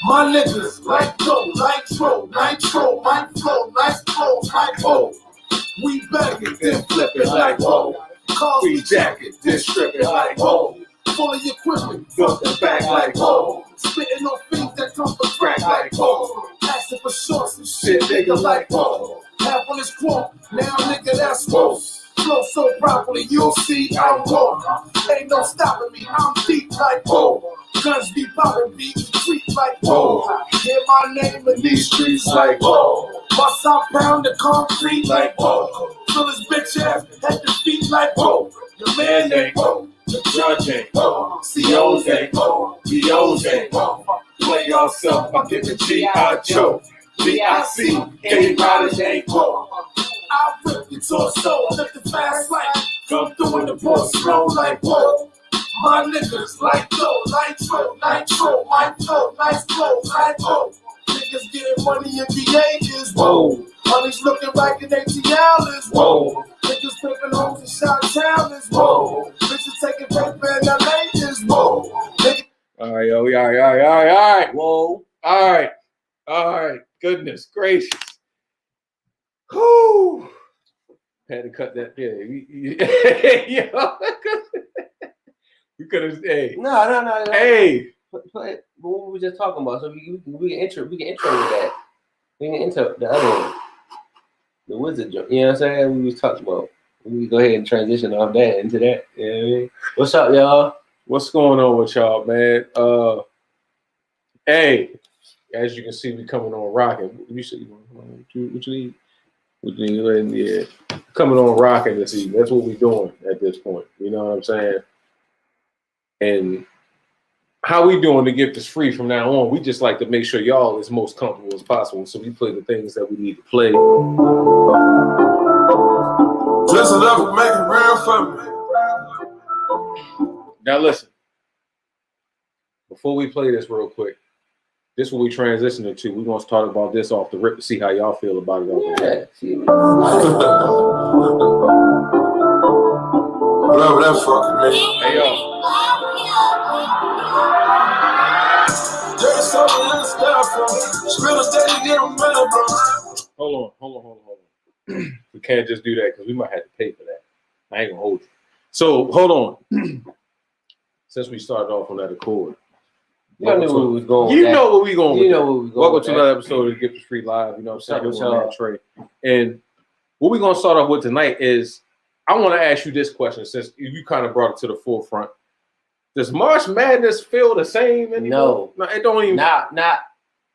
My niggas like dough, nitro, my flow, nice clothes, like whoa. We back it, then flip it like whoa. Cars we jacket, then strip it like whoa. Fully equipment, built the back like whoa. Spitting on feet that come from crack like whoa. Asking for shorts and shit, nigga like whoa. Half on this quote, now nigga that's whoa. Flow so properly, you'll see I'm whoa. Ain't no stopping me, I'm deep like whoa. Guns be popping, beat street like whoa. Hear my name in these streets like whoa. Bust out pound the concrete like whoa. Fill his bitch ass at the feet like whoa. Your man ain't whoa. The judge ain't whoa. COs ain't whoa. POs ain't whoa. Play yourself, I'm giving G.I. Joe. B.I.C. Anybody ain't whoa. I rip your torso, lift the fast light. Come through in the boss slow like whoa. My niggas like dough, nitro, my flow, nice clothes, like whoa. Niggas getting money in VA is whoa. Money's looking like an ATL is whoa. Niggas flipping homes in Chi-Town is whoa. Bitches taking paper in LA is whoa. All right, yo, all right. Whoa. All right. Goodness gracious. Whoo. Had to cut that. Yeah. You could have. Hey. No. Hey. What were we just talking about? So we can intro with that. We can intro the other one. The wizard joke. You know what I'm saying? We was talking about. We can go ahead and transition off that into that. You know what I mean? What's up, y'all? What's going on with y'all, man? Hey, as you can see, we coming on rocking. You see, what you need? Yeah, coming on rocking this evening. That's what we're doing at this point. You know what I'm saying? And how we doing to get this free from now on? We just like to make sure y'all is most comfortable as possible. So we play the things that we need to play. Just enough to make it real for me. Now listen, before we play this real quick, this is what we transitioning to. We're going to talk about this off the rip to see how y'all feel about it. Whatever that fucking means. Hey, yo. Hold on. We can't just do that because we might have to pay for that. I ain't going to hold you. So, hold on. Since we started off on that accord. You know where we was going. You know where we going. You know where we going. Welcome to another episode of Get the Street Live. You know what I'm saying? Trey. And what we're going to start off with tonight is I want to ask you this question since you kind of brought it to the forefront. Does March Madness feel the same anymore? No, it don't even. Not.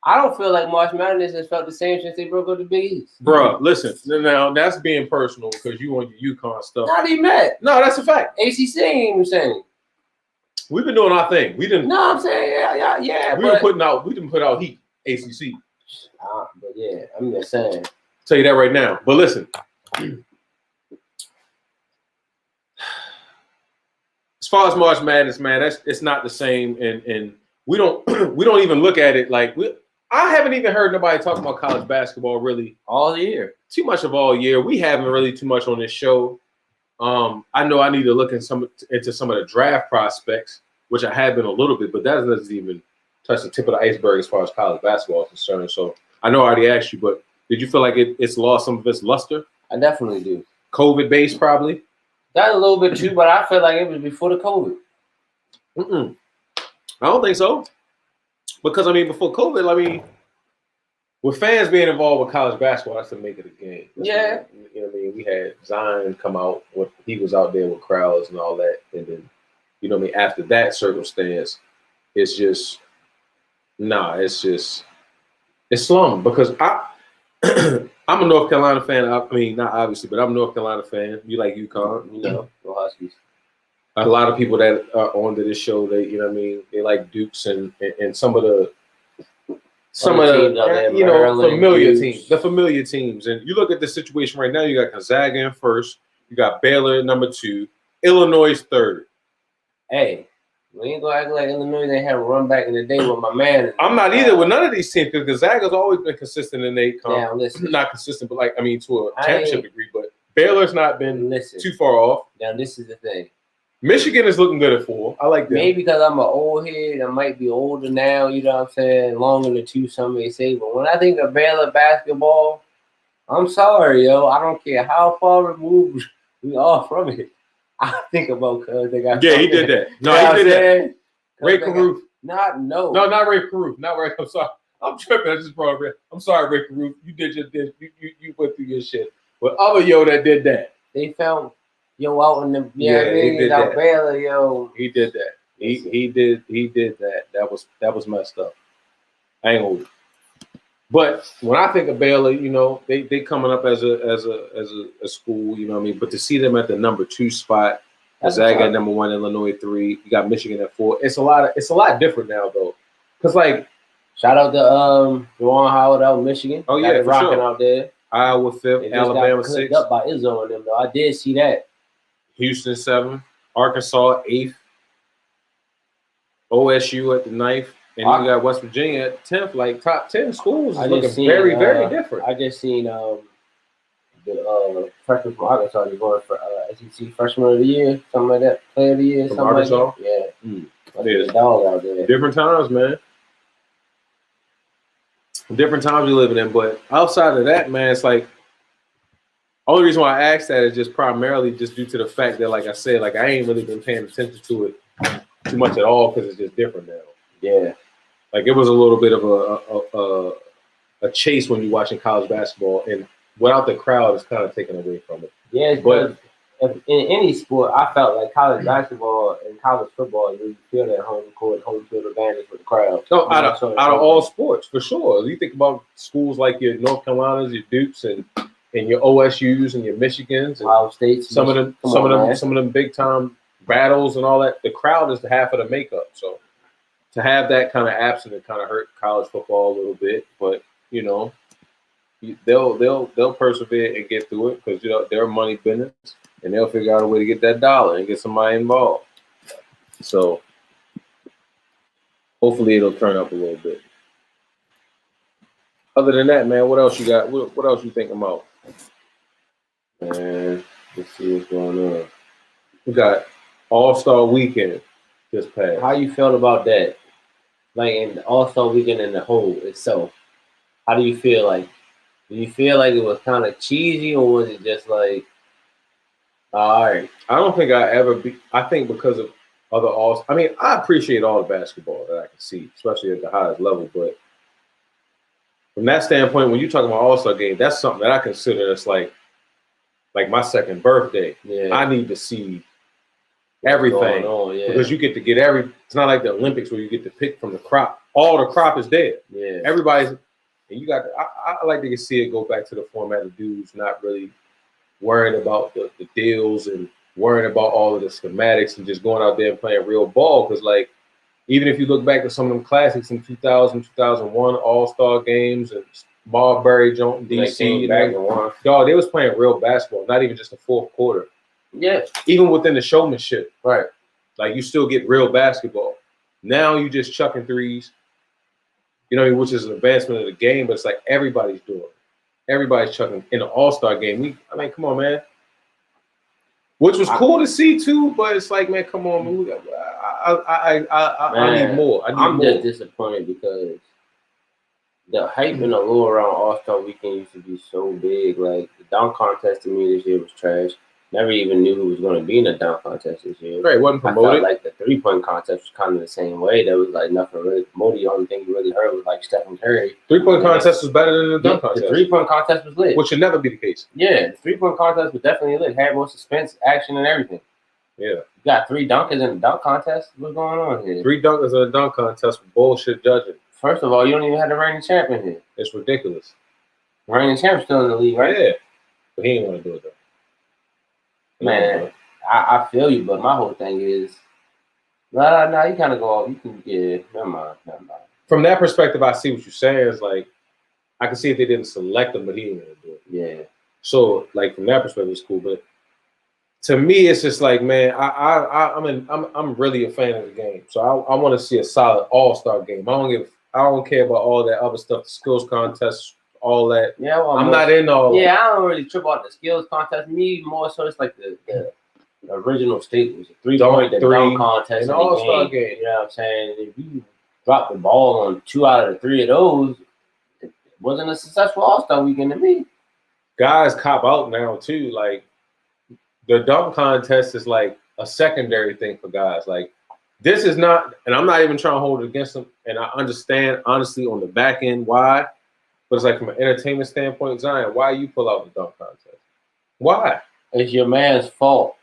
I don't feel like March Madness has felt the same since they broke up the Big East. Bruh, listen. Now, that's being personal because you on your UConn stuff. Not even that. No, that's a fact. ACC ain't even saying. We've been doing our thing. We didn't. No, I'm saying, yeah. We didn't put out heat, ACC. But yeah, I'm just saying. Tell you that right now. But listen. As far as March Madness, man, it's not the same, and we don't even look at it like I haven't even heard nobody talk about college basketball really all year. Too much of all year. We haven't really too much on this show. I know I need to look into some of the draft prospects, which I have been a little bit, but that doesn't even touch the tip of the iceberg as far as college basketball is concerned. So I know I already asked you, but did you feel like it's lost some of its luster? I definitely do. COVID based, probably. That a little bit too, but I feel like it was before the COVID. I don't think so. Because, before COVID, with fans being involved with college basketball, that's the make of the game. Yeah. You know what I mean? We had Zion come out. He was out there with crowds and all that. And then, you know what I mean? After that circumstance, it's just, it's slummed. Because I'm a North Carolina fan. Not obviously, but I'm a North Carolina fan. You like UConn, you know. Go Huskies. A lot of people that are on to this show, they like Dukes and some of the familiar teams, the familiar teams. And you look at the situation right now, you got Gonzaga in first, you got Baylor at number 2, Illinois third. Hey, we ain't gonna act like Illinois they had a run back in the day with my man. I'm not either with none of these teams because Gonzaga's always been consistent in they come. Now listen, not consistent, but to a championship degree. But Baylor's not been too far off. Now this is the thing. Michigan is looking good at 4. I like that. Maybe because I'm an old head, I might be older now, you know what I'm saying? Longer than 2, some may say. But when I think of Baylor basketball, I'm sorry, yo. I don't care how far removed we are from it. I think about because they got. Yeah, he did that. No, You know he did that. that. Ray Caruth. No. No, not Ray Caruth. Not Ray. I'm sorry. I'm tripping. I just brought Ray. I'm sorry, Ray Caruth. You did your you went through your shit. But other yo that did that. They found yo out in the he did out that. Baylor, yo. He did that. He did that. That was messed up. I ain't gonna. But when I think of Baylor, you know, they coming up as a school, you know what I mean? But to see them at the number 2 spot, Gonzaga at number 1, Illinois 3, you got Michigan at 4. It's a lot different now though. Cause like shout out to Juwan Howard out in Michigan. Oh yeah, for rocking sure. out there. Iowa 5th, Alabama 6th. Up by Izzo and them though. I did see that. Houston 7th, Arkansas 8th, OSU at the 9th. And you got West Virginia at 10th, like top 10 schools is looking very, very different. I just seen the freshman from Arkansas going for SEC freshman of the year, something like that, player of the year, From something Arkansas? like that. Yeah. Yeah. The dog out there. Different times, man. Different times we living in, but outside of that, man, it's like only reason why I asked that is just primarily just due to the fact that, like I said, like I ain't really been paying attention to it too much at all because it's just different now. Yeah. Like it was a little bit of a chase when you're watching college basketball, and without the crowd, it's kind of taken away from it. Yeah, but in any sport, I felt like college basketball and college football, you feel that home field advantage with the crowd. No, out of all sports, for sure. You think about schools like your North Carolinas, your Dukes, and your OSUs and your Michigans, and Ohio State. some of them big time battles and all that. The crowd is the half of the makeup. So to have that kind of absent, it kind of hurt college football a little bit. But you know, they'll persevere and get through it because you know they're a money business. And they'll figure out a way to get that dollar and get somebody involved. So hopefully it'll turn up a little bit. Other than that, man, what else you got? What else you thinking about? Man, let's see what's going on. We got All-Star Weekend just passed. How you felt about that? Like in the All-Star Weekend in the whole itself. How do you feel like? Do you feel like it was kind of cheesy or was it just like all right? I don't think I think because of other all. I mean, I appreciate all the basketball that I can see, especially at the highest level. But from that standpoint, when you're talking about All-Star game, that's something that I consider as like my second birthday. Yeah. I need to see everything because you get to get it's not like the Olympics where you get to pick from the crop. All the crop is there. Yeah. Everybody's, and you got. I like to see it go back to the format of dudes not really worrying about the deals and worrying about all of the schematics and just going out there and playing real ball. Because, like, even if you look back to some of them classics in 2000, 2001, All-Star games and Marbury, Joint, DC, dog, they was playing real basketball, not even just the fourth quarter. Yeah. Even within the showmanship. Right. Like, you still get real basketball. Now you just chucking threes, you know, which is an advancement of the game, but it's like everybody's doing it. Everybody's chucking in an All-Star game. I mean, come on, man. Which was cool to see too, but it's like, man, come on, man. I need more. I'm just disappointed because the hype and the lure around All-Star Weekend used to be so big. Like the dunk contest to me this year was trash. Never even knew who was going to be in the dunk contest this year. Right, wasn't promoted. I felt like the three-point contest was kind of the same way. There was like nothing really promoted. The only thing you really heard was like Stephen Curry. Three-point contest was better than the dunk contest. The three-point contest was lit. Which should never be the case. Yeah, the three-point contest was definitely lit. Had more suspense, action, and everything. Yeah. You got 3 dunkers in the dunk contest? What's going on here? 3 dunkers in a dunk contest with bullshit judging. First of all, you don't even have the reigning champion here. It's ridiculous. The reigning champion's still in the league, right? Yeah. But he ain't want to do it, though. Man, I feel you, but my whole thing is, nah, you kind of go off. You can, never mind. From that perspective, I see what you're saying. It's like, I can see if they didn't select him, but he didn't want to do it. Yeah. So, like, from that perspective, it's cool. But to me, it's just like, man, I'm really a fan of the game. So I want to see a solid All-Star game. I don't care about all that other stuff, the skills contests, all that. Yeah, well, I'm not in all. Yeah, I don't really trip about the skills contest. Me more so, it's like the the original staples, a 3-point, the dunk contest, and in All-Star the game. game. You know what I'm saying? If you drop the ball on 2 out of the 3 of those, it wasn't a successful All-Star weekend to me. Guys cop out now too. Like the dunk contest is like a secondary thing for guys. Like this is not, and I'm not even trying to hold it against them. And I understand honestly on the back end why, but it's like from an entertainment standpoint, Zion, why you pull out the dunk contest? Why? It's your man's fault.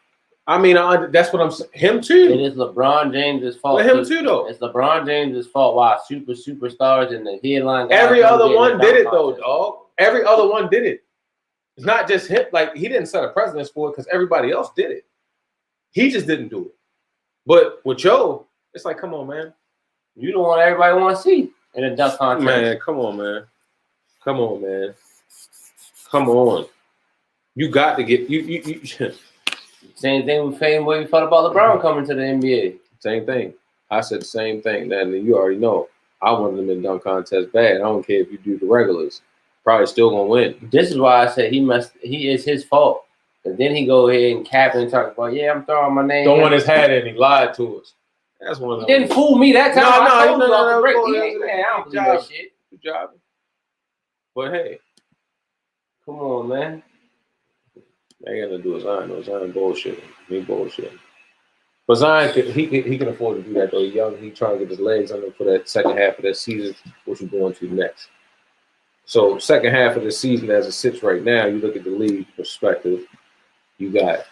I mean, that's what I'm saying. Him too. It is LeBron James' fault. But him too, though. It's LeBron James' fault. Why superstars and the headline guys. Every other one did it though, dog. Every other one did it. It's not just him. Like he didn't set a precedence for it because everybody else did it. He just didn't do it. But with Joe, it's like, come on, man. You the one everybody want to see in a dunk contest. Man, come on, man. Come on, man. Come on. You got to get you. Same thing with Fame. What you thought about LeBron coming to the NBA? Same thing. I said the same thing. Then you already know. I wanted him in dunk contest bad. I don't care if you do the regulars. Probably still gonna win. This is why I said he is his fault. And then he go ahead and cap and talk about, yeah, I'm throwing my name. Throwing his hat in, he lied to us. That's one of them. He didn't fool me that time. No, I told you off the no, break. no, I don't believe that shit. Good job. But hey, come on, man. I ain't got to do with Zion. No, Zion bullshit. Me bullshit. But Zion, he can afford to do that though. He's young. He trying to get his legs under for that second half of that season, which we're going to next. So second half of the season, as it sits right now, you look at the league perspective. You got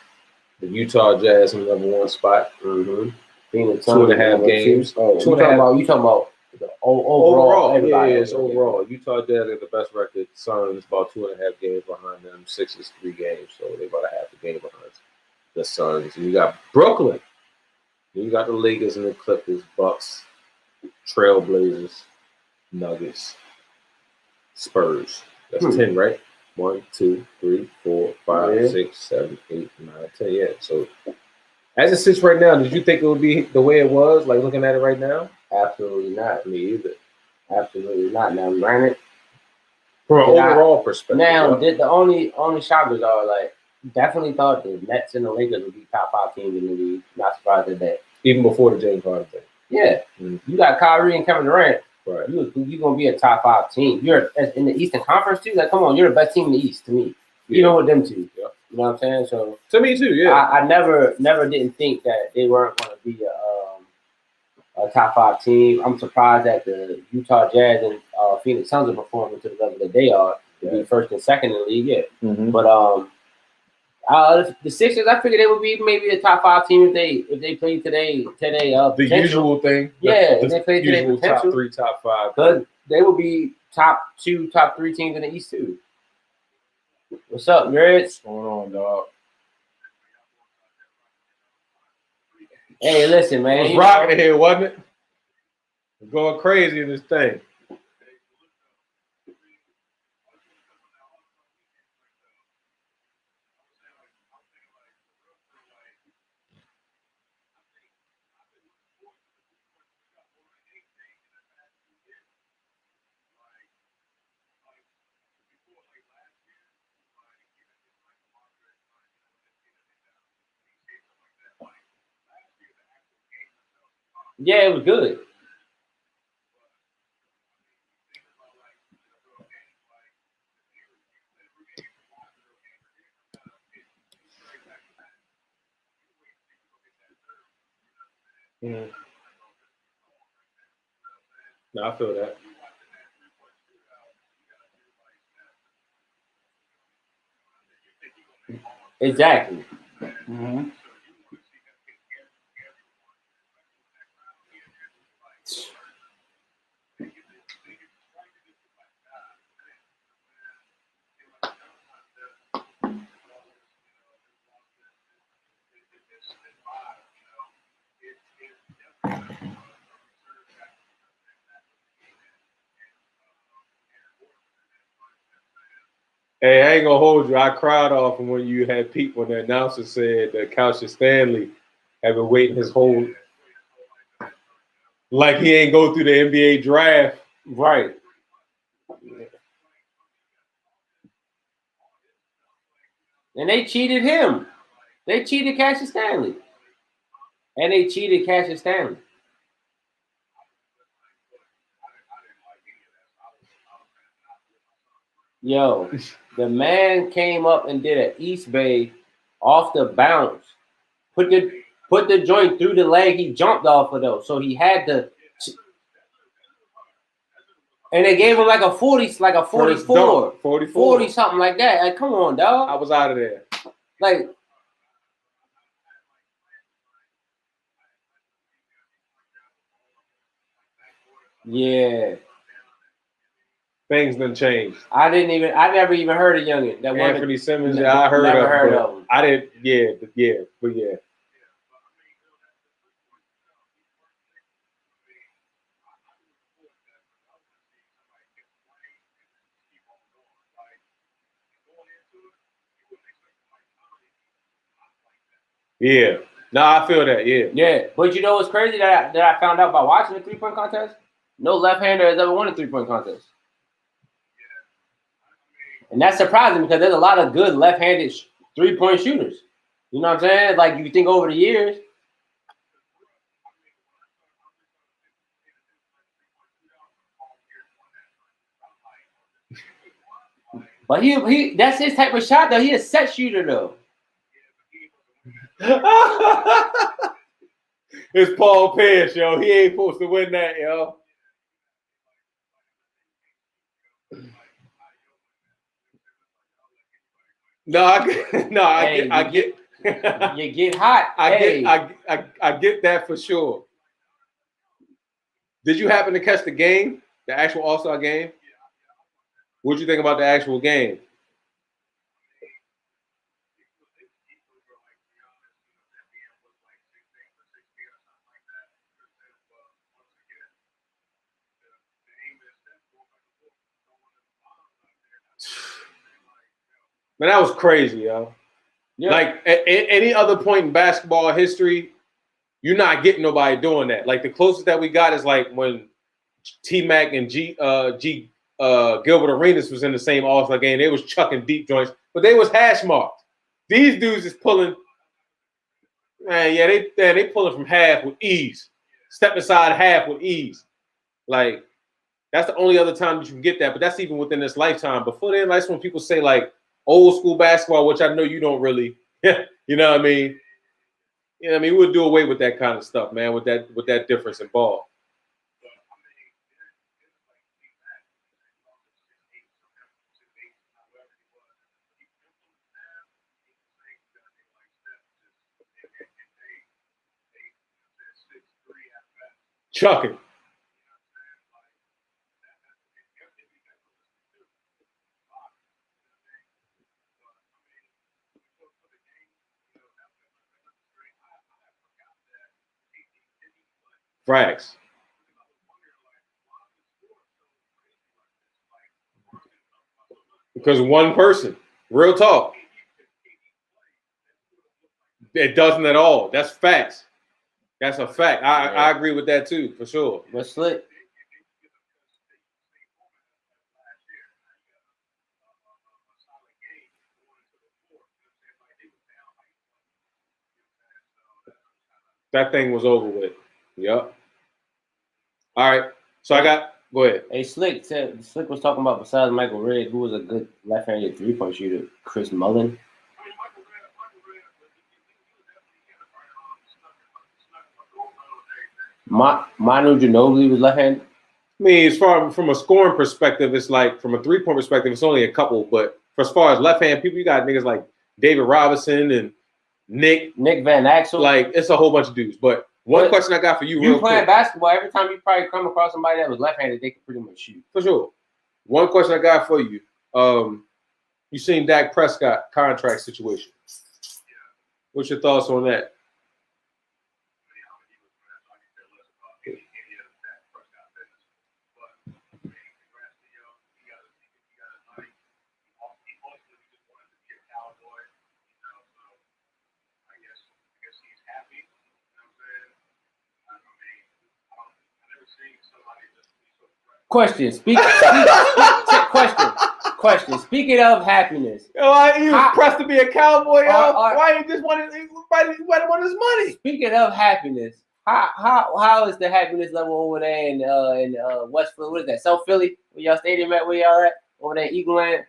the Utah Jazz in the #1 spot. Mm-hmm. 2.5 games. Oh, you talking about the overall? Yeah, it's overall. Utah Jazz have the best record. Suns about 2.5 games behind them. Sixers 3 games, so they about a half a game behind the Suns. And you got Brooklyn. And you got the Lakers and the Clippers, Bucks, Trailblazers, Nuggets, Spurs. That's 10, right? 1, 2, 3, 4, 5, 6, 7, 8, 9, 10. Yeah. So as it sits right now, did you think it would be the way it was, like looking at it right now? Absolutely not. Me either. Absolutely not. Now, granted, from an overall perspective. Now, the only shockers are like definitely thought the Nets and the Lakers would be top 5 teams in the league. Not surprised at that. Even before the James Harden thing. Yeah. Mm-hmm. You got Kyrie and Kevin Durant. Right. You're gonna be a top 5 team. You're in the Eastern Conference too. Like, come on, you're the best team in the East to me. Yeah. Even with them two. Yeah. You know what I'm saying? So to me too. Yeah. I never didn't think that they weren't going to be a top 5 team. I'm surprised that the Utah Jazz and Phoenix Suns are performing to the level that they are to be first and second in the league. Yeah. Mm-hmm. But the Sixers, I figured they would be maybe a top 5 team if they played today. The potential. Usual thing. If they played today, top 3, top 5. Because they would be top 2, top 3 teams in the East too. What's up, Reds? What's going on, dog? Hey, listen, man. It was rocking here, wasn't it? We're going crazy in this thing. Yeah, it was good. Mm. No, I feel that. Exactly. Mm-hmm. Hey, I ain't gonna hold you. I cried off when you had Pete when the announcer said that Cassius Stanley had been waiting his whole like he ain't go through the NBA draft. Right. And they cheated him. They cheated Cassius Stanley. And they cheated Cassius Stanley. Yo, the man came up and did an East Bay off the bounce. Put the joint through the leg he jumped off of though. So he had to. And they gave him like a 40, like a 44. 40 something like that. Like, come on, dog. I was out of there. Like, yeah. Things done changed. I never even heard of youngin. That one Anthony Simmons, yeah, I heard of him. I didn't, but yeah. Yeah. No, I feel that, yeah. Yeah. But you know what's crazy that I found out by watching the 3-point contest? No left-hander has ever won a 3-point contest. And that's surprising because there's a lot of good left-handed 3-point shooters. You know what I'm saying? Like, you think over the years. But he that's his type of shot, though. He a set shooter, though. It's Paul Pierce, yo. He ain't supposed to win that, yo. I get. You get hot. I get that for sure. Did you happen to catch the game, the actual All-Star game? What'd you think about the actual game? Man, that was crazy, yo. Yeah. Like at any other point in basketball history, you're not getting nobody doing that. Like the closest that we got is like when T-Mac and Gilbert Arenas was in the same All-Star game. They was chucking deep joints, but they was hash marked. These dudes is pulling, man. Yeah, they pulling from half with ease, step aside half with ease. Like that's the only other time that you can get that. But that's even within this lifetime. Before then, that's when people say like old school basketball, which I know you don't really, you know what I mean? You know what I mean? We'll do away with that kind of stuff, man. With that difference in ball. Chucking. Frags. Because one person, real talk. It doesn't at all. That's facts. That's a fact. I agree with that too, for sure. But Slick. That thing was over with. Yep. All right. So go ahead. Hey, Slick was talking about besides Michael Redd, who was a good left-handed 3-point shooter, Chris Mullin. Manu Ginobili was left-handed. I mean, as far from a scoring perspective, it's like from a 3-point perspective, it's only a couple. But as far as left-hand people, you got niggas like David Robinson and Nick Van Axel. Like it's a whole bunch of dudes. But one question I got for you, you playing basketball, every time you probably come across somebody that was left-handed, they can pretty much shoot. For sure. One question I got for you. You seen Dak Prescott contract situation. What's your thoughts on that? Question. question. Speaking of happiness, Yo, he was pressed to be a cowboy, yo. Why he just wanted his money? Speaking of happiness, how is the happiness level over there in West Philly? What is that? South Philly? Where y'all stadium at? Where y'all at? Over there, Eagle Land.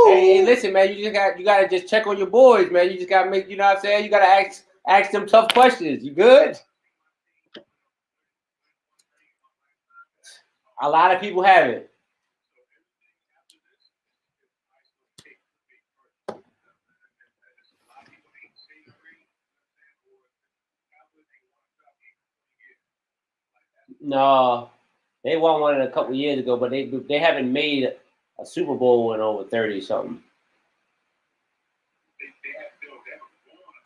Hey, listen, man. You gotta just check on your boys, man. You just gotta make. You know what I'm saying? You gotta ask them tough questions. You good? A lot of people have it. No, they won one a couple years ago, but they haven't made a Super Bowl in over 30 something.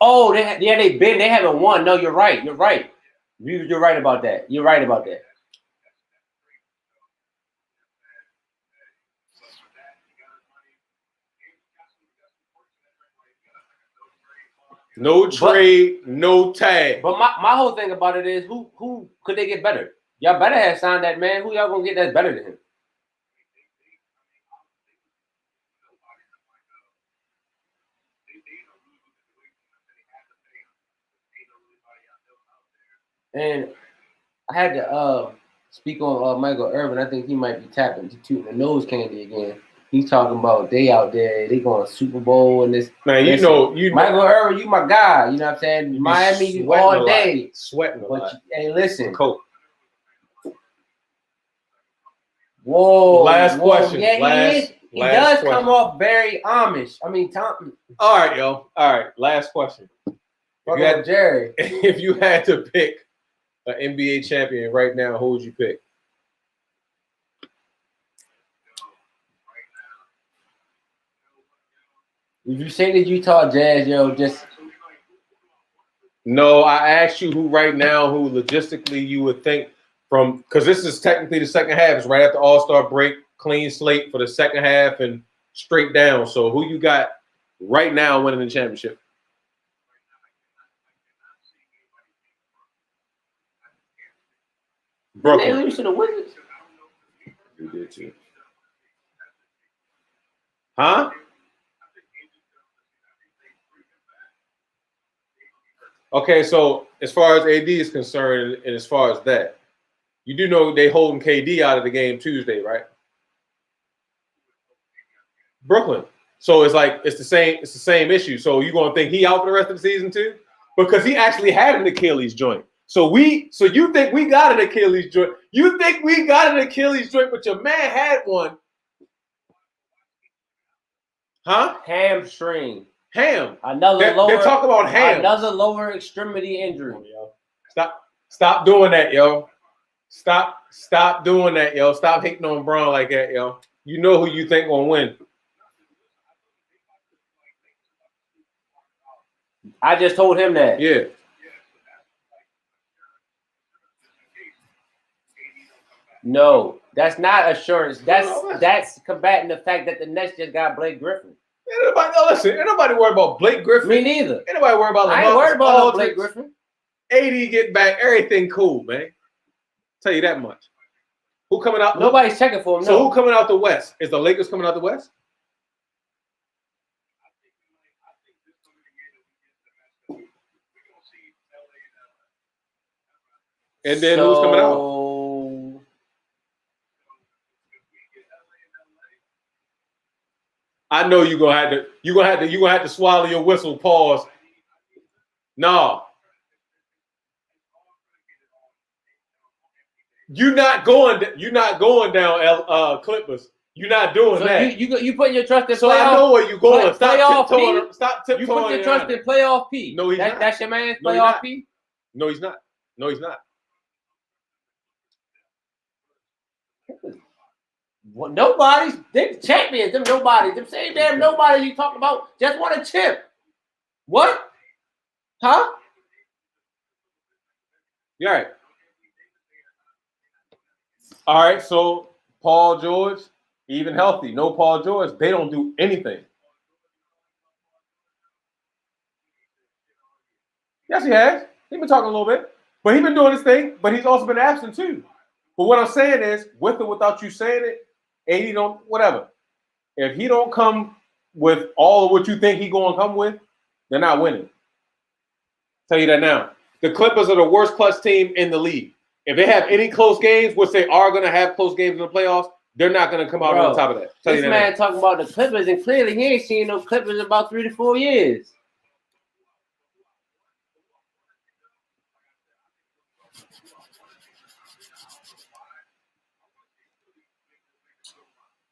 Oh, they haven't won. No, you're right. You're right. You're right about that. You're right about that. No trade, no tag. But my whole thing about it is who could they get better? Y'all better have signed that man. Who y'all gonna get that's better than him? And I had to speak on Michael Irvin. I think he might be tapping to the nose candy again. He's talking about they out there, they going Super Bowl and this. Man, you know, Michael Irvin, you my guy. You know what I'm saying? Miami all day. Sweating a lot. Hey, listen. Coke. Whoa. Last question. Yeah, he does come off very Amish. I mean, Tom. All right, yo. All right. Last question. Jerry. If you had to pick an NBA champion right now, who would you pick? If you say the Utah Jazz, yo, just no. I asked you who right now, who logistically you would think from, because this is technically the second half. It's right after All-Star break, clean slate for the second half and straight down. So who you got right now winning the championship? Brooklyn. They lose to the Wizards. You did too. Huh? Okay, so as far as AD is concerned, and as far as that, you do know they holding KD out of the game Tuesday, right? Brooklyn. So it's like it's the same issue. So you gonna think he out for the rest of the season too? Because he actually had an Achilles joint. So you think we got an Achilles joint? You think we got an Achilles joint, but your man had one? Huh? Hamstring. Ham. They're talking about ham. Another lower extremity injury. Stop doing that, yo. Stop doing that, yo. Stop hating on Braun like that, yo. You know who you think gonna win. I just told him that. Yeah. No, that's not assurance. That's combating the fact that the Nets just got Blake Griffin. Ain't nobody worried about Blake Griffin. Me neither. Ain't nobody worried about I ain't worried about Blake Griffin. AD get back, everything cool, man. Tell you that much. Who coming out? Nobody's checking for him. So who coming out the West? Is the Lakers coming out the West? And then who's coming out? I know you're gonna have to swallow your whistle. Pause. No. You're not going down Clippers. You're not doing that. You putting your trust in so playoff. I know where you're going. Stop tiptoeing. You put your trust in playoff P. No, he's not. That's your man's playoff P. No, he's not. No, he's not. Well, nobody's they champions. Them nobodies. Them same damn nobodies you talk about just want a chip. What? Huh? You're right. All right, so Paul George, even healthy, no Paul George, they don't do anything. Yes, he has. He's been talking a little bit. But he's been doing his thing, but he's also been absent too. But what I'm saying is, with or without you saying it, AD don't, whatever. If he don't come with all of what you think he's going to come with, they're not winning. Tell you that now. The Clippers are the worst clutch team in the league. If they have any close games, which they are going to have close games in the playoffs, they're not going to come out on top of that. Tell you This that man now. talking about the Clippers, and clearly he ain't seen no Clippers in about 3 to 4 years.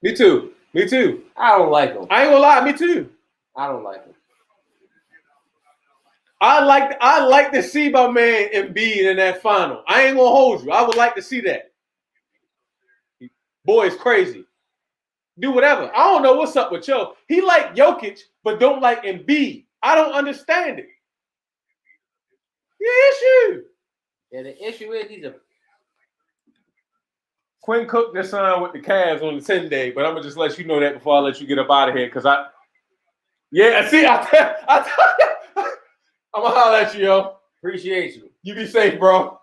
Me too. Me too. I don't like him. I ain't gonna lie. Me too. I don't like him. I like to see my man Embiid in that final. I ain't gonna hold you. I would like to see that. Boy, it's crazy. Do whatever. I don't know what's up with Joe. He like Jokic, but don't like Embiid. I don't understand it. The issue. Yeah, the issue is he's a Quinn Cook just signed with the Cavs on the 10-day, but I'm gonna just let you know that before I let you get up out of here, because I'm gonna holler at you, yo. appreciate you. You be safe, bro.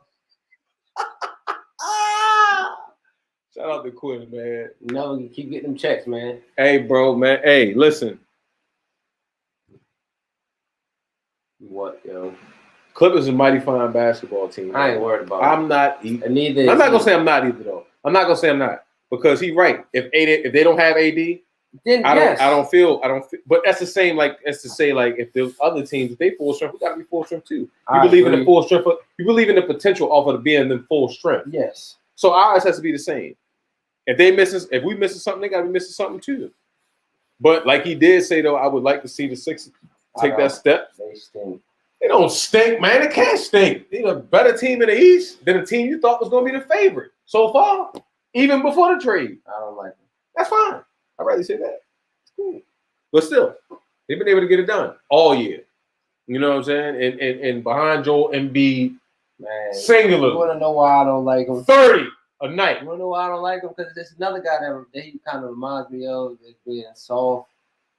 Shout out to Quinn, man. You know, you keep getting them checks, man. Hey, bro, man. Hey, listen. What, yo? Clippers is a mighty fine basketball team. I ain't worried about I'm not either. it. Neither I'm not gonna say I'm not either, though. I'm not gonna say I'm not, because he's right. If they don't have AD, then I yes. don't feel. But that's the same. Like, as to say, like, if there's other teams, if they full strength, we gotta be full strength too. You believe in the full strength. You believe in the potential of it being them full strength. Yes. So ours has to be the same. If we missing something, they gotta be missing something too. But like he did say, though, I would like to see the Sixers take that step. They stink. They don't stink, man. It can't stink. They're a better team in the East than a team you thought was going to be the favorite so far, even before the trade. I don't like them. That's fine. I'd rather say that. It's cool. But still, they've been able to get it done all year. You know what I'm saying? And behind Joel Embiid, Man, singular, you want to know why I don't like him? 30 a night. You want to know why I don't like him? Because there's another guy that he kind of reminds me of as being soft,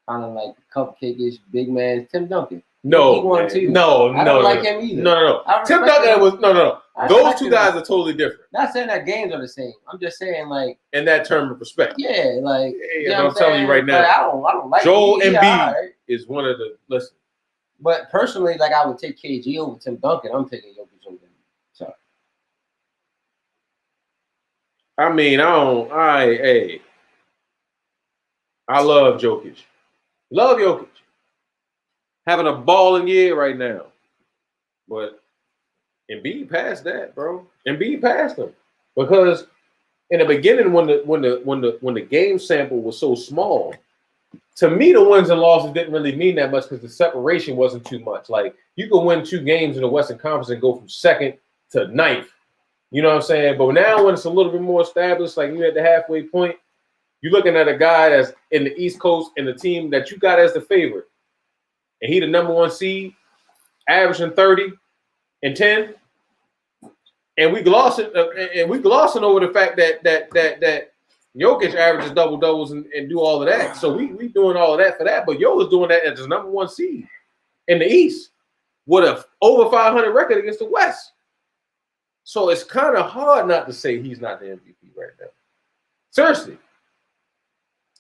kind of like cupcake-ish, big man, Tim Duncan. No, He won too. no, I don't like him either. No. I Tim respect Duncan him. was no. I Those respect two him. guys are totally different Not saying that games are the same. I'm just saying, like, in that term of perspective. yeah, like, Yeah, you know I'm telling you right now. But I don't like Joel him. Embiid Right. is one of the listen. But personally, like, I would take KG over Tim Duncan. I'm taking Jokic over him. So I mean, I love Jokic. Love Jokic. Having a balling year right now. But Embiid passed that, bro. Embiid passed him. Because in the beginning, when the game sample was so small, to me, the wins and losses didn't really mean that much because the separation wasn't too much. Like, you could win 2 games in the Western Conference and go from 2nd to 9th. You know what I'm saying? But now when it's a little bit more established, like you're at the halfway point, you're looking at a guy that's in the East Coast and the team that you got as the favorite. And he the number 1 seed, averaging 30 and 10. And we glossing over the fact that Jokic averages double-doubles and do all of that. So we doing all of that for that. But Joe is doing that as the number 1 seed in the East with a over 500 record against the West. So it's kind of hard not to say he's not the MVP right now. Seriously.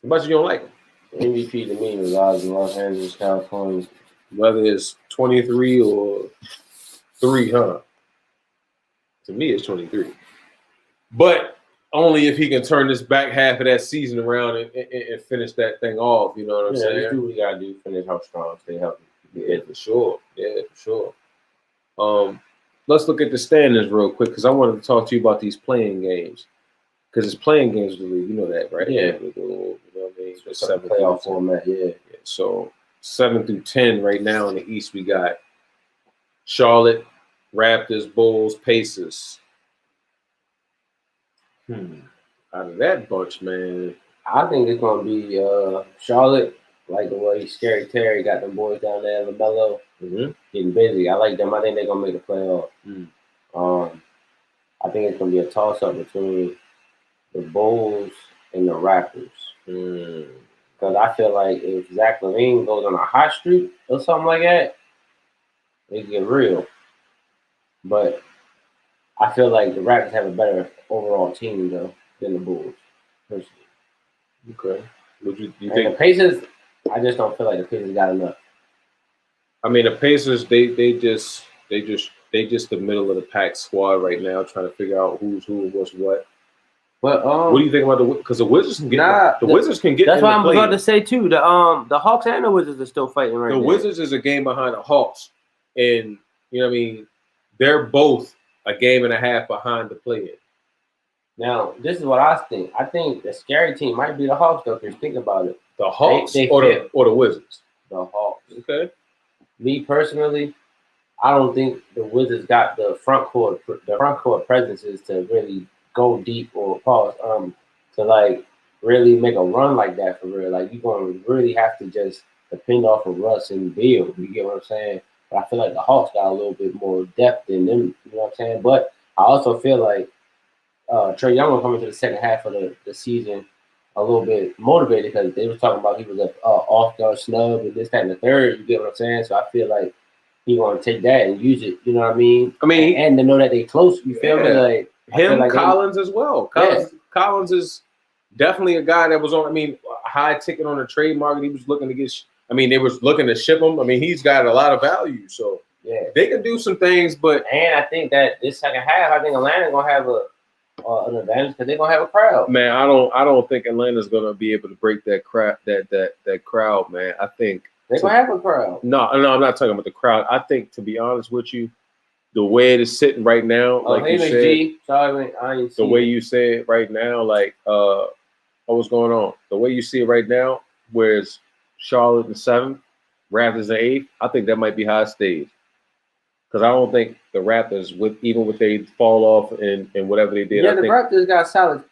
How much you don't like him? MVP to me resides in Los Angeles, California. Whether it's 23 or 3, huh? To me, it's 23. But only if he can turn this back half of that season around and finish that thing off. You know what I'm saying? Just do what you gotta do. Finish how strong, stay healthy. Yeah, for sure. Yeah, for sure. Let's look at the standings real quick because I wanted to talk to you about these playing games. Because it's playing games in the league, you know that, right? Yeah. You know what I mean? So It's a 7 playoff through 10. format, yeah. So 7 through 10 right now in the East, we got Charlotte, Raptors, Bulls, Pacers. Out of that bunch, man. I think it's gonna be Charlotte, like the way Scary Terry got them boys down there, LaMelo, getting busy. I like them. I think they're gonna make the playoff. I think it's gonna be a toss-up between the Bulls and the Raptors. Because I feel like if Zach LaVine goes on a hot streak or something like that, it get real. But I feel like the Raptors have a better overall team though than the Bulls. Personally. Okay. Would you And think? the Pacers, I just don't feel like the Pacers got enough. I mean, the Pacers, they just the middle of the pack squad right now, trying to figure out who's who and what's what. But What do you think about the? Because the Wizards can get Wizards can get. That's in what the I'm play. about to say too. The Hawks and the Wizards are still fighting right now. The Wizards is a game behind the Hawks, and you know what I mean. They're both a game and a half behind the play-in. Now, this is what I think. I think the scary team might be the Hawks though. Because think about it, The Hawks They or fit. the Wizards. the Hawks. Okay. Me personally, I don't think the Wizards got the front court presences to really go deep or pause to like really make a run like that for real. Like you're gonna really have to just depend off of Russ and Beal. You get what I'm saying? But I feel like the Hawks got a little bit more depth in them. You know what I'm saying? But I also feel like Trae Young will come into the second half of the season a little bit motivated because they were talking about he was a off-guard snub and this, that, and the third. You get what I'm saying? So I feel like he's going to take that and use it. You know what I mean? I mean, and to know that they close. You feel me? Yeah. Like him, like Collins as well. Collins is definitely a guy that was on. I mean, a high ticket on the trade market. He was looking to get. I mean, they was looking to ship him. I mean, he's got a lot of value. So yeah, they can do some things. But and I think that this second half, I think Atlanta's gonna have an advantage because they're gonna have a crowd. man, I don't think Atlanta's gonna be able to break that crowd, man. I think They're gonna have a crowd. no, I'm not talking about the crowd. I think, to be honest with you, the way it is sitting right now, like hey, you said, G. Sorry, I ain't the way you say it right now, like what's going on? The way you see it right now, whereas Charlotte in 7th, Raptors in 8th, I think that might be how it stays. Because I don't think the Raptors, even with they fall off and whatever they did, Yeah, the Raptors got solid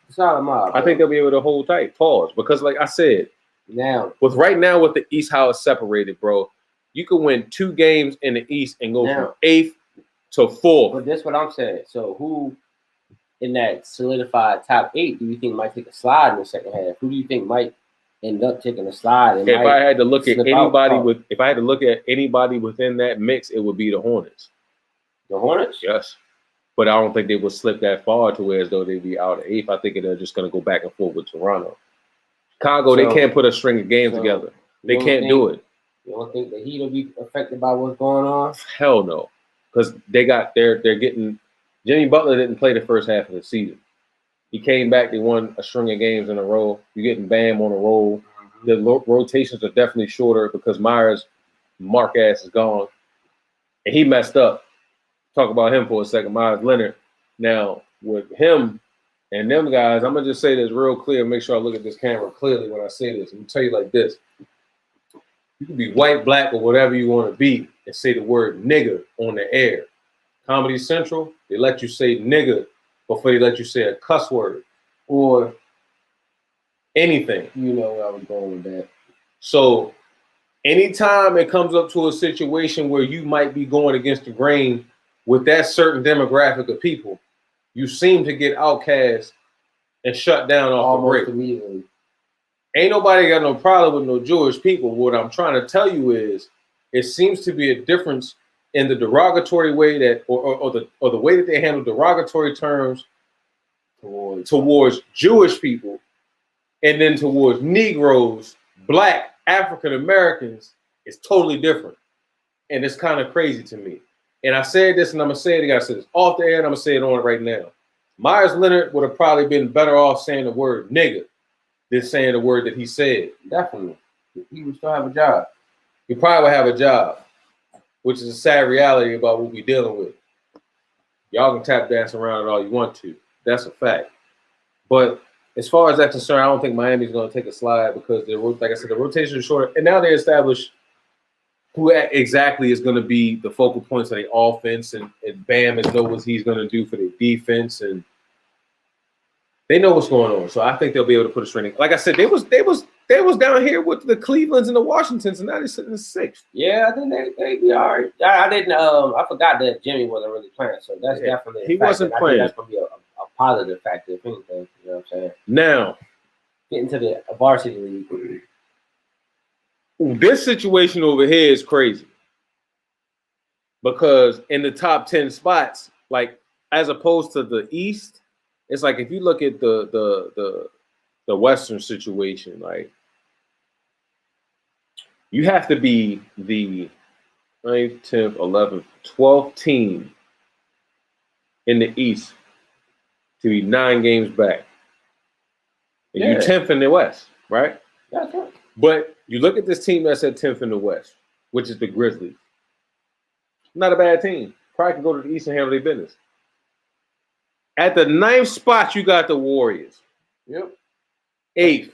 mob. I think they'll be able to hold tight. Pause. Because like I said, now with the East, how it's separated, bro, you could win 2 games in the East and go from 8th to 4th. But that's what I'm saying. So who in that solidified top 8 do you think might take a slide in the second half? Who do you think might end up taking a slide? And If I had to look at anybody within that mix, it would be the Hornets. The Hornets? Yes. But I don't think they would slip that far to where as though they'd be out of 8th. I think they're just going to go back and forth with Toronto. Chicago, they can't put a string of games together. They can't do it. You don't think the Heat will be affected by what's going on? Hell no. Because they're getting – Jimmy Butler didn't play the first half of the season. He came back. They won a string of games in a row. You're getting Bam on a roll. The rotations are definitely shorter because Myers' mark ass is gone. And he messed up. Talk about him for a second, Myers Leonard. Now, with him and them guys, I'm going to just say this real clear. Make sure I look at this camera clearly when I say this. I'm going to tell you like this. You can be white, black, or whatever you want to be and say the word nigga on the air. Comedy Central, they let you say nigga before they let you say a cuss word or anything. You know where I was going with that. So anytime it comes up to a situation where you might be going against the grain with that certain demographic of people, you seem to get outcast and shut down off the break. Immediately. Ain't nobody got no problem with no Jewish people. What I'm trying to tell you is it seems to be a difference in the derogatory way that or the way that they handle derogatory terms towards Jewish people and then towards Negroes, Black, African Americans is totally different. And it's kind of crazy to me. And I said this and I'm going to say it again. I said this off the air and I'm going to say it on it right now. Myers Leonard would have probably been better off saying the word nigga than saying the word that he said. Definitely. He would still have a job. He probably would have a job, which is a sad reality about what we're dealing with. Y'all can tap dance around it all you want to. That's a fact. But as far as that's concerned, I don't think Miami's going to take a slide because, like I said, the rotation is short. And now they established who exactly is going to be the focal points of the offense. And Bam knows what he's going to do for the defense. And they know what's going on. So I think they'll be able to put a string. Like I said, they was down here with the Clevelands and the Washingtons, and now they're sitting in 6th. Yeah, I think they be all right. I didn't. I forgot that Jimmy wasn't really playing, so that's definitely he wasn't playing. I think that's gonna be a positive factor, if anything. You know what I'm saying? Now, getting to the varsity league. This situation over here is crazy because in the top 10 spots, like as opposed to the East, it's like if you look at the Western situation, like you have to be the 9th, 10th, 11th, 12th team in the East to be 9 games back. And Yeah. you 10th in the West, right? That's right. But you look at this team that's at 10th in the West, which is the Grizzlies. Not a bad team. Probably can go to the East and handle their business. At the 9th spot, you got the Warriors. Yep. 8th.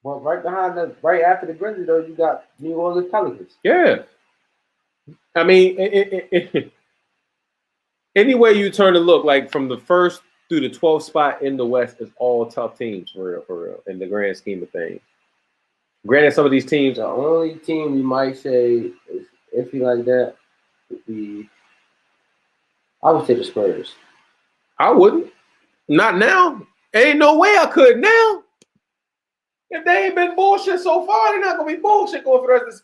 Well, right after the Grizzlies, though, you got New Orleans Pelicans. Yeah. I mean, any way you turn to look, like from the 1st through the 12th spot in the West is all tough teams, for real, in the grand scheme of things. Granted, some of these teams, The only team you might say is iffy like that would be, I would say the Spurs. I wouldn't. Not now. Ain't no way I could now. If they ain't been bullshit so far, they're not gonna be bullshit going for the rest of this.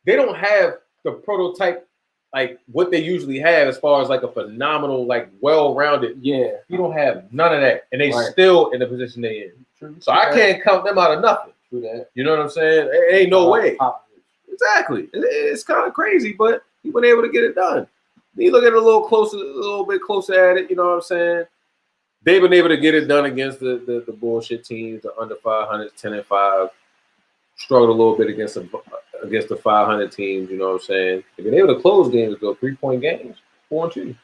They don't have the prototype like what they usually have as far as like a phenomenal, like well-rounded. Yeah. You don't have none of that, and they Right. still in the position they in. True. So I can't count them out of nothing. do that. You know what I'm saying? It ain't no way. Popovich. Exactly. It's kind of crazy, but he been able to get it done. You look at it a little bit closer at it. You know what I'm saying? They've been able to get it done against the bullshit teams, the under 500s, 10-5. Struggled a little bit against the 500 teams. You know what I'm saying? They've been able to close games, though, 3-point games, 4-2.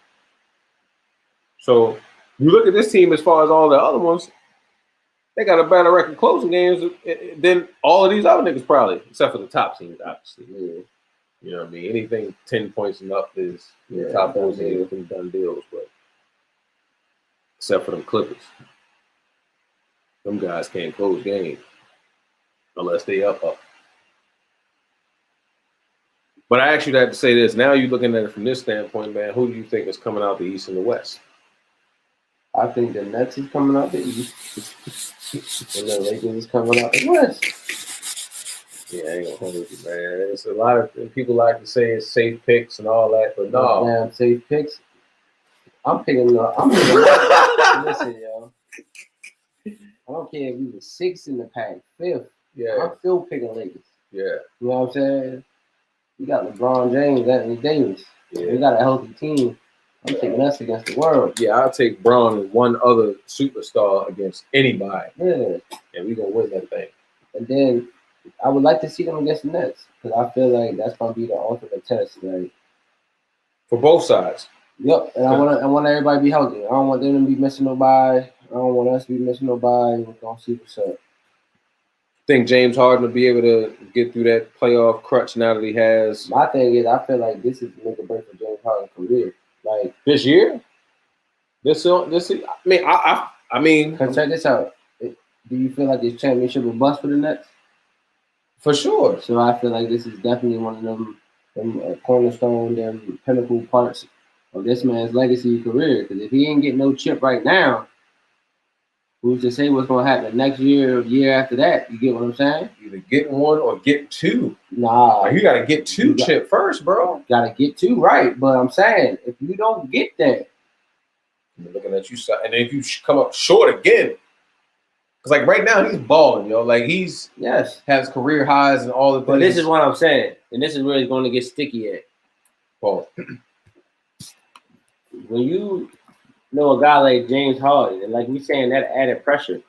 So you look at this team as far as all the other ones, they got a better record closing games than all of these other niggas probably, except for the top teams, obviously. Yeah. You know what I mean? Anything 10 points and up is Yeah, top done 4 teams and done deals, but except for them Clippers. Them guys can't close games unless they up. But I actually had to say this. Now you're looking at it from this standpoint, man. Who do you think is coming out the East and the West? I think the Nets is coming out the East. And the Lakers is coming out the West. Yeah, I ain't gonna hold with you, man. It's a lot of people like to say it's safe picks and all that, but no. Damn safe picks. I'm picking. Listen, yo. I don't care if we were 6th in the pack, 5th. Yeah, I'm still picking Lakers. yeah, You know what I'm saying? You got LeBron James, Anthony Davis. yeah. We got a healthy team. I'm taking us against the world. Yeah, I'll take Braun and one other superstar against anybody, Yeah. and we're gonna win that thing. And then I would like to see them against the Nets because I feel like that's gonna be the ultimate test. Like, For both sides. yep. And I want everybody to be healthy. I don't want them to be missing nobody. I don't want us to be missing nobody. We're gonna see what's up. Think James Harden will be able to get through that playoff crutch now that he has My thing is, I feel like this is the make or break for James Harden's career. Like, this year? I mean, cause check this out. Do you feel like this championship will bust for the Nets? for sure. So I feel like this is definitely one of them cornerstone, them pinnacle parts of this man's legacy career. Because if he ain't getting no chip right now, who's to say what's gonna happen next year or year after that? You get what I'm saying? Either get one or get two. Nah, Like, you got to get two chip first, bro. gotta get two right. But I'm saying if you don't get that, I'm looking at you, and if you come up short again, because like right now he's balling, yo. Like he's yes. has career highs and all the things. But this is what I'm saying, and this is where it's going to get sticky at. Pause. When you know a guy like James Harden, and like we saying that added pressure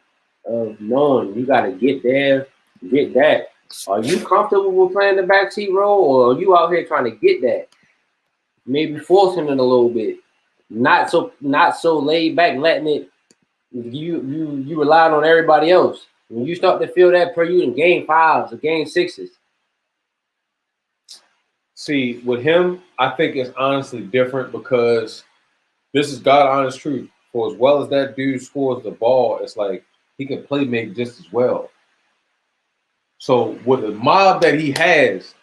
of knowing you got to get there, get that. Are you comfortable with playing the backseat role, or are you out here trying to get that? Maybe forcing it a little bit, not so laid back, letting it. You relied on everybody else. When you start to feel that per you in game 5s or game 6s. See, with him, I think it's honestly different because this is God honest truth. For as well as that dude scores the ball, it's like he can play make just as well. So with the mob that he has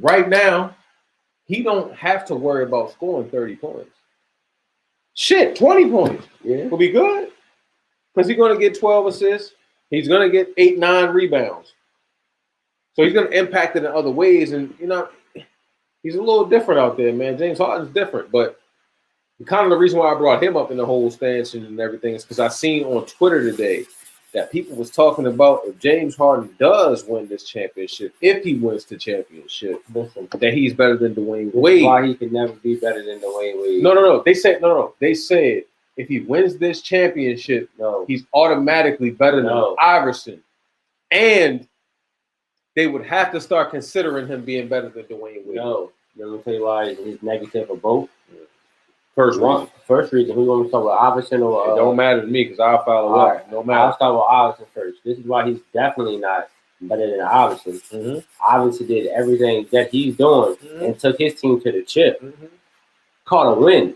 right now, he don't have to worry about scoring 30 points. Shit, 20 points. Yeah. Will be good. Because he's going to get 12 assists. He's going to get 8-9 rebounds. So he's going to impact it in other ways. And, you know, he's a little different out there, man. James Harden's different. But kind of the reason why I brought him up in the whole stanchion and everything is because I seen on Twitter today that people was talking about if James Harden does win this championship, if he wins the championship, Listen, that he's better than Dwayne this is Wade. why he can never be better than Dwayne Wade. No. They said no. They said if he wins this championship, No. he's automatically better No. than Iverson, and they would have to start considering him being better than Dwayne Wade. No. Let me tell you why he's negative for both. First one. First reason, who you want to start with, Iverson or It don't matter to me because I'll follow all up. right. No I'll matter. start with Iverson first. This is why he's definitely not better than Iverson. Mm-hmm. Iverson did everything that he's doing and took his team to the chip. Mm-hmm. Caught a win.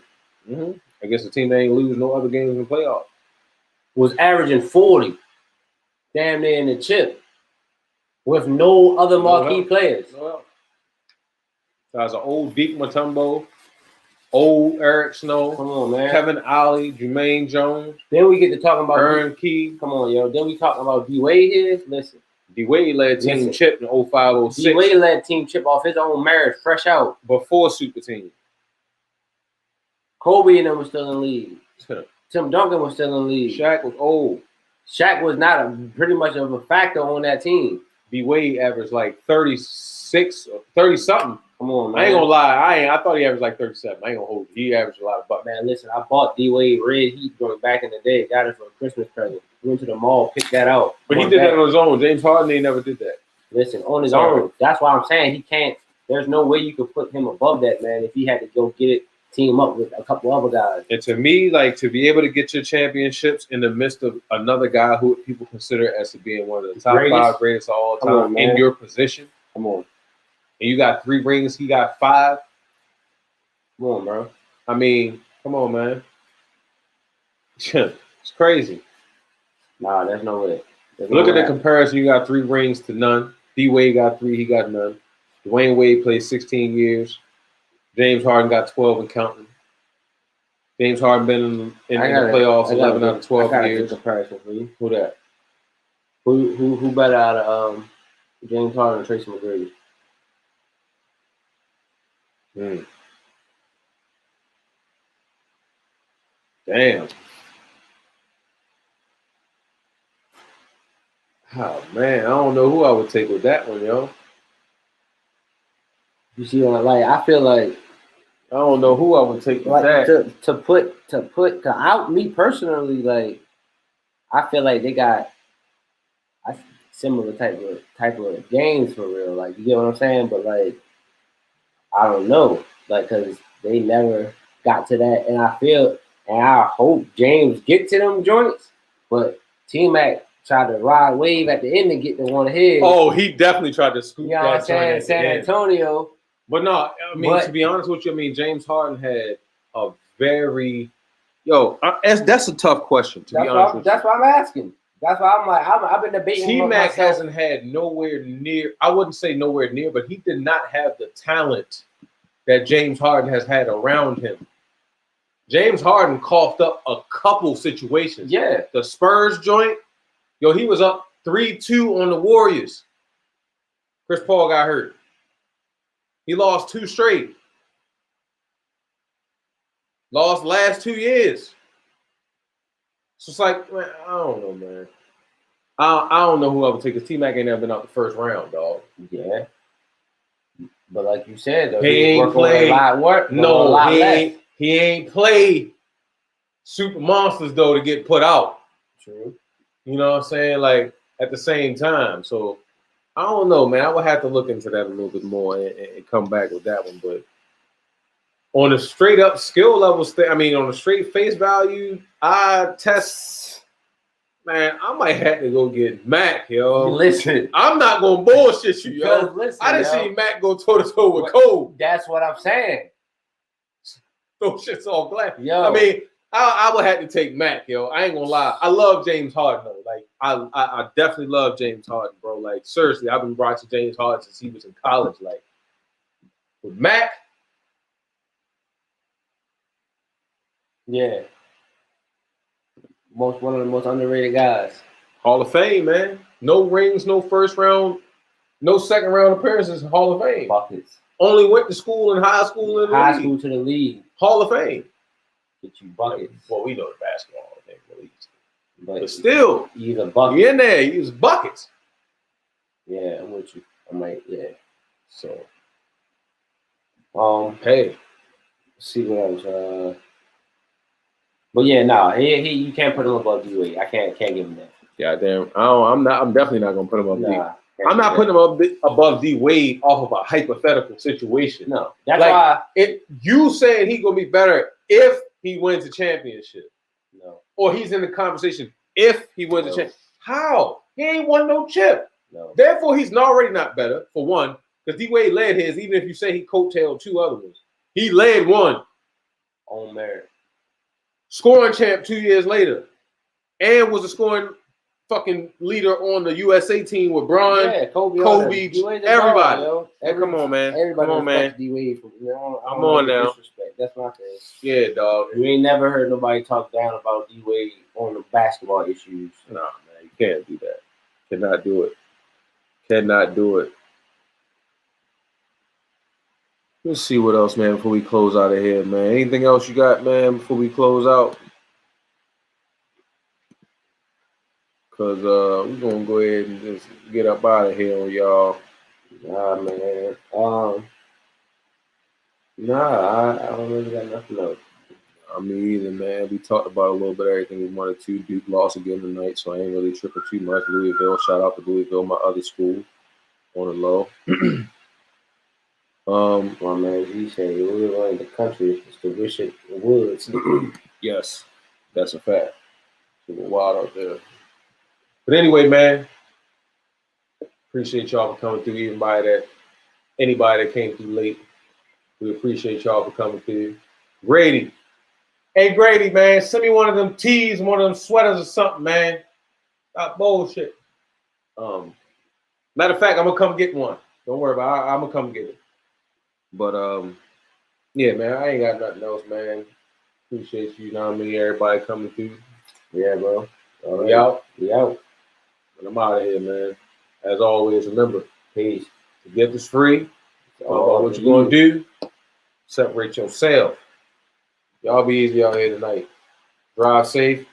Mm-hmm. Against a team that ain't lose no other games in the playoffs. Was averaging 40. Damn near in the chip. With no other marquee players. Well, so as an old Deke Mutombo, old Eric Snow, Come on, man. Kevin Ollie, Jermaine Jones, Then we get to talking about Aaron Key. Come on, yo. Then we talking about D Wade here. Listen. D Wade led Team Listen. Chip in 05-06 D Wade led Team Chip off his own merit, fresh out. before Super Team. Kobe and them was still in the league. Tim Duncan was still in the league. Shaq was old. Shaq was not pretty much of a factor on that team. D Wade averaged like 36 or 30 something. Come on, man. I ain't gonna lie. I thought he averaged like 37. I ain't gonna hold you. He averaged a lot of bucks. Man, listen, I bought D Wade Red Heat going back in the day. Got it for a Christmas present. Went to the mall, picked that out. But he Went did back. that on his own. James Harden, he never did that. Listen, on his Sorry. own. That's why I'm saying he can't. There's no way you could put him above that, man, if he had to go get it, team up with a couple other guys. And to me, like to be able to get your championships in the midst of another guy who people consider as to being one of the top Greatest. 5 greatest of all Come time on, man. in your position, Come on. and you got 3 rings, he got 5. Come on, bro. I mean, come on, man. It's crazy. Nah, there's no way. There's Look no at the way. comparison. You got 3 rings to none. D Wade got 3, he got none. Dwayne Wade played 16 years. James Harden got 12 and counting. James Harden been in the playoffs 11 out of 12 I got a years. good comparison for you. Who that? Who better out of James Harden and Tracy McGrady? Damn. Oh man, I don't know who I would take with that one, yo. You see what I feel like I don't know who I would take with that. to out me personally, like I feel like they got a similar type of games for real. Like you get what I'm saying? But like I don't know. Like cause they never got to that. And I hope James get to them joints, but T-Mac tried to ride wave at the end to get to one of his. Oh, he definitely tried to scoop you know what I'm that saying? joint. San Antonio. But no, I mean, But- to be honest with you, I mean, James Harden had a very, that's a tough question, to be honest with you. That's why I'm asking. That's why I'm like, I've been debating. T-Mac myself. hasn't had nowhere near, I wouldn't say nowhere near, but he did not have the talent that James Harden has had around him. James Harden coughed up a couple situations. Yeah. The Spurs joint, he was up 3-2 on the Warriors. Chris Paul got hurt. He lost 2 straight. Lost last 2 years. So it's like, man, I don't know, man. I don't know who I would take because T-Mac ain't never been out the first round, dog. Yeah. But like you said, though, He ain't working with played. a lot of work. a No, lot he less. ain't played super monsters though to get put out. True. You know what I'm saying? Like at the same time. So I don't know, man. I would have to look into that a little bit more and come back with that one. But on a straight up skill level, on a straight face value, I test, man, I might have to go get Mac, yo. Listen. I'm not gonna bullshit you, yo. Because listen, I didn't yo, see Mac go toe to toe with Cole. That's what I'm saying. Those shit's all glass. Yo. I mean, I would have to take Mac, yo. I ain't gonna lie. I love James Harden though. Like I definitely love James Harden, bro. Like seriously, I've been watching James Harden since he was in college. Like with Mac, Yeah. One of the most underrated guys. Hall of Fame, man. No rings, no first round, no second round appearances. Hall of Fame. Buckets. Only went to school and high school in the High league. school to the league. Hall of Fame. get you buckets. Well, we know the basketball thing released. But But still, he's a bucket. he in there, he was buckets. Yeah, I'm with you. I might, yeah. So, Hey, see what else. But yeah, he you can't put him above D-Wade. I can't give him that. goddamn, I'm definitely not gonna put him up. Nah, I'm not putting him up above D Wade off of a hypothetical situation. No, that's Like, why. You saying he gonna be better if he wins a championship, No, or he's in the conversation if he wins a championship. How? He ain't won no chip. no. Therefore, he's already not better, for one, because D Wade led his, even if you say he coattailed two other ones. He led one. On merit. Scoring champ 2 years later. And was a scoring fucking leader on the USA team with Bron, Yeah, Kobe, everybody. Yo. Come on, man. Everybody Come on, man. respects D-Wade. Come on now. Disrespect. That's my thing. Yeah, dog. You ain't never heard nobody talk down about D-Wade on the basketball issues. Nah, man, you can't do that. Cannot do it. Cannot do it. Let's see what else, man, before we close out of here, man. Anything else you got, man, before we close out? Because we're going to go ahead and just get up out of here on y'all. Nah, man. I don't really got nothing else. I mean, either, man. We talked about a little bit of everything we wanted to. Duke lost again tonight, so I ain't really tripping too much. Louisville, shout out to Louisville, my other school, on the low. My man, he said, Louisville in the country is the Richard Woods. Yes, that's a fact. It's a wild out there. But anyway, man, appreciate y'all for coming through. Anybody that came through late, we appreciate y'all for coming through. Grady. Hey, Grady, man, send me one of them tees, one of them sweaters or something, man. Stop bullshit. Matter of fact, I'm going to come get one. Don't worry about it. I'm going to come get it. But, yeah, man, I ain't got nothing else, man. Appreciate you, everybody coming through. Yeah, bro. We out. We out. And I'm out of here, man. As always, remember, Peace. the gift is free. It's all about what you're going to do. Separate yourself. Y'all be easy out here tonight. Drive safe.